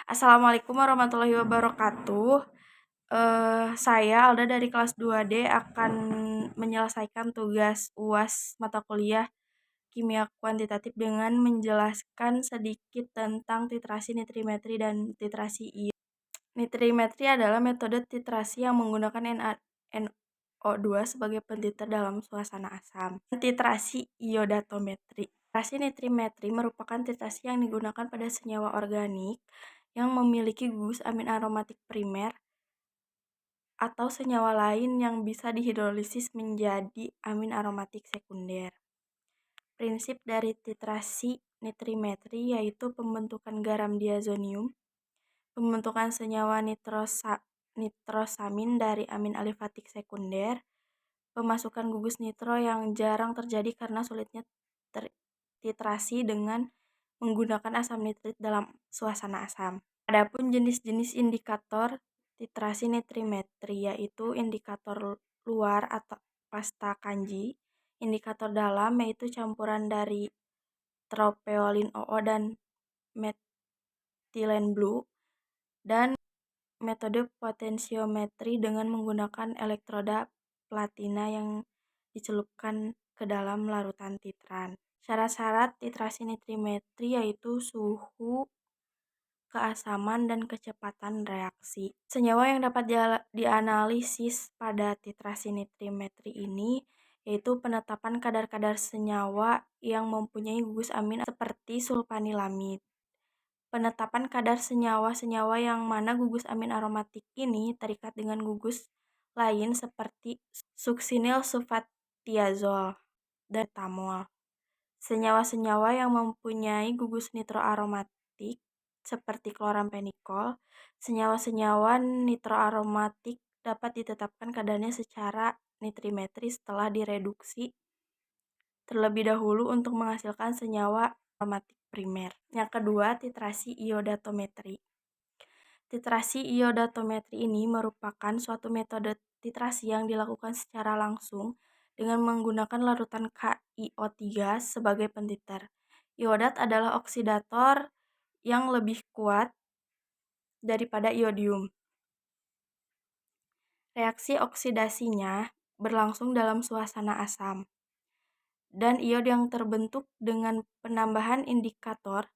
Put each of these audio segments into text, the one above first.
Assalamualaikum warahmatullahi wabarakatuh. Saya Alda dari kelas 2D akan menyelesaikan tugas UAS mata kuliah Kimia Kuantitatif dengan menjelaskan sedikit tentang titrasi nitrimetri dan titrasi ion. Nitrimetri adalah metode titrasi yang menggunakan NO2 sebagai pentiter dalam suasana asam. Titrasi iodatometri. Titrasi nitrimetri merupakan titrasi yang digunakan pada senyawa organik yang memiliki gugus amin aromatik primer atau senyawa lain yang bisa dihidrolisis menjadi amin aromatik sekunder. Prinsip dari titrasi nitrimetri yaitu pembentukan garam diazonium, pembentukan senyawa nitrosamin dari amin alifatik sekunder, pemasukan gugus nitro yang jarang terjadi karena sulitnya titrasi dengan menggunakan asam nitrit dalam suasana asam. Adapun jenis-jenis indikator titrasi nitrimetri yaitu indikator luar atau pasta kanji, indikator dalam yaitu campuran dari tropeolin OO dan metilen blue, dan metode potensiometri dengan menggunakan elektroda platina yang dicelupkan ke dalam larutan titran. Syarat-syarat titrasi nitrimetri yaitu suhu, keasaman, dan kecepatan reaksi. Senyawa yang dapat dianalisis pada titrasi nitrimetri ini yaitu penetapan kadar-kadar senyawa yang mempunyai gugus amin seperti sulfanilamid. Penetapan kadar senyawa-senyawa yang mana gugus amin aromatik ini terikat dengan gugus lain seperti suksinil sulfatiazol dan etamol. Senyawa-senyawa yang mempunyai gugus nitroaromatik seperti klorampenikol. Senyawa-senyawa nitroaromatik dapat ditetapkan kadarnya secara nitrimetri setelah direduksi terlebih dahulu untuk menghasilkan senyawa aromatik primer. Yang kedua, titrasi iodatometri. Titrasi iodatometri ini merupakan suatu metode titrasi yang dilakukan secara langsung dengan menggunakan larutan KiO3 sebagai pentiter. Iodat adalah oksidator yang lebih kuat daripada iodium. Reaksi oksidasinya berlangsung dalam suasana asam, dan iod yang terbentuk dengan penambahan indikator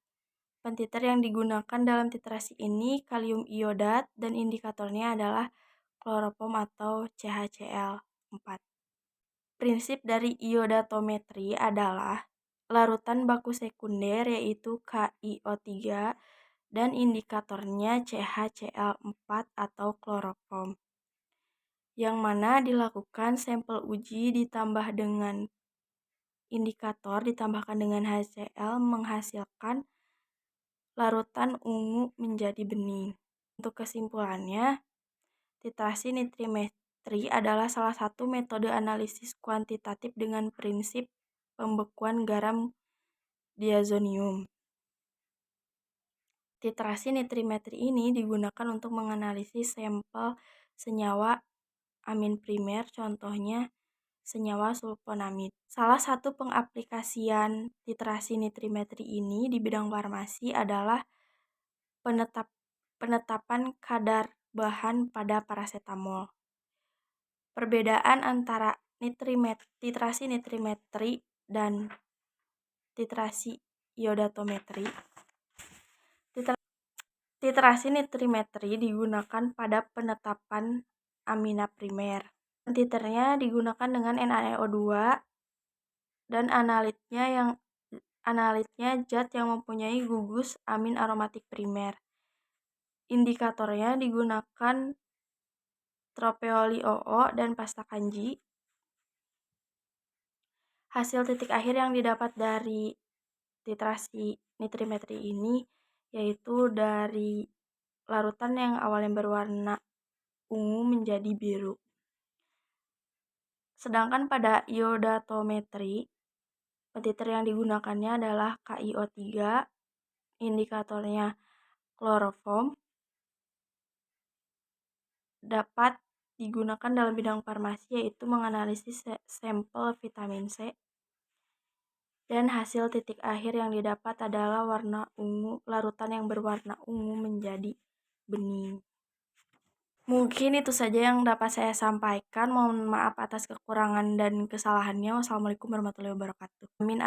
pentiter yang digunakan dalam titrasi ini kalium iodat dan indikatornya adalah kloropom atau CHCl4. Prinsip dari iodatometri adalah larutan baku sekunder yaitu KiO3 dan indikatornya CHCl4 atau kloropom, yang mana dilakukan sampel uji ditambah dengan indikator ditambahkan dengan HCl menghasilkan larutan ungu menjadi bening. Untuk kesimpulannya, titrasi nitrimetri adalah salah satu metode analisis kuantitatif dengan prinsip pembekuan garam diazonium. Titrasi nitrimetri ini digunakan untuk menganalisis sampel senyawa amin primer, contohnya senyawa sulfonamid. Salah satu pengaplikasian titrasi nitrimetri ini di bidang farmasi adalah penetapan kadar bahan pada parasetamol. Perbedaan antara titrasi nitrimetri dan titrasi iodatometri. Titrasi nitrimetri digunakan pada penetapan amina primer. Pentiternya digunakan dengan NaCO2 dan analitnya zat yang mempunyai gugus amin aromatik primer. Indikatornya digunakan tropeoli OO dan pasta kanji. Hasil titik akhir yang didapat dari titrasi nitrimetri ini yaitu dari larutan yang awalnya berwarna ungu menjadi biru. Sedangkan pada iodatometri, pentiter yang digunakannya adalah KiO3, indikatornya kloroform, dapat digunakan dalam bidang farmasi yaitu menganalisis sampel vitamin C. dan hasil titik akhir yang didapat adalah warna ungu, larutan yang berwarna ungu menjadi bening. Mungkin itu saja yang dapat saya sampaikan. Mohon maaf atas kekurangan dan kesalahannya. Wassalamualaikum warahmatullahi wabarakatuh. Amin.